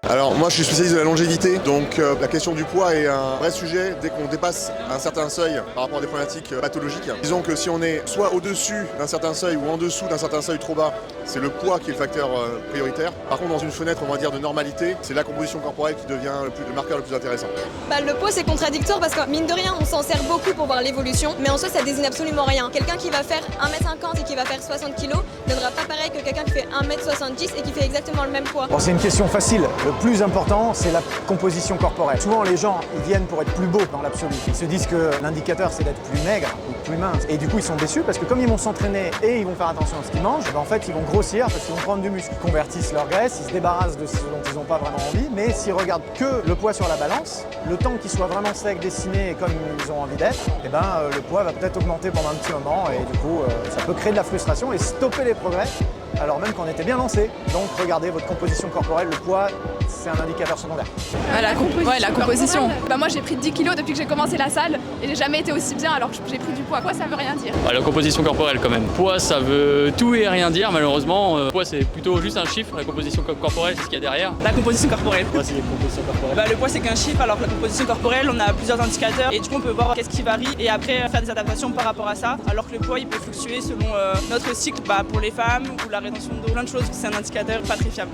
Alors moi je suis spécialiste de la longévité, donc la question du poids est un vrai sujet dès qu'on dépasse un certain seuil par rapport à des problématiques pathologiques. Disons que si on est soit au-dessus d'un certain seuil ou en dessous d'un certain seuil trop bas, c'est le poids qui est le facteur prioritaire. Par contre dans une fenêtre on va dire de normalité, c'est la composition corporelle qui devient le marqueur le plus intéressant. Le poids c'est contradictoire parce que mine de rien on s'en sert beaucoup pour voir l'évolution, mais en soi ça désigne absolument rien. Quelqu'un qui va faire 1m50 et qui va faire 60 kg ne donnera pas pareil que quelqu'un qui fait 1m70 et qui fait exactement le même poids. Bon, c'est une question facile. Le plus important, c'est la composition corporelle. Souvent, les gens, ils viennent pour être plus beaux dans l'absolu. Ils se disent que l'indicateur, c'est d'être plus maigre ou plus mince. Et du coup, ils sont déçus parce que comme ils vont s'entraîner et ils vont faire attention à ce qu'ils mangent, en fait, ils vont grossir parce qu'ils vont prendre du muscle. Ils convertissent leur graisse, ils se débarrassent de ce dont ils n'ont pas vraiment envie. Mais s'ils regardent que le poids sur la balance, le temps qu'ils soient vraiment secs, dessinés et comme ils ont envie d'être, le poids va peut-être augmenter pendant un petit moment et du coup, ça peut créer de la frustration et stopper les progrès alors même qu'on était bien lancé. Donc regardez votre composition corporelle, le poids, c'est un indicateur secondaire. La composition. Moi j'ai pris 10 kilos depuis que j'ai commencé la salle et j'ai jamais été aussi bien alors que j'ai pris du poids. Poids ça veut rien dire. La composition corporelle quand même. Poids ça veut tout et rien dire malheureusement. Poids c'est plutôt juste un chiffre, la composition corporelle c'est ce qu'il y a derrière. La composition corporelle. Poids c'est la composition corporelle. Le poids c'est qu'un chiffre alors que la composition corporelle on a plusieurs indicateurs et du coup on peut voir qu'est-ce qui varie et après faire des adaptations par rapport à ça alors que le poids il peut fluctuer selon notre cycle pour les femmes ou la rétention d'eau, plein de choses. C'est un indicateur pas très fiable.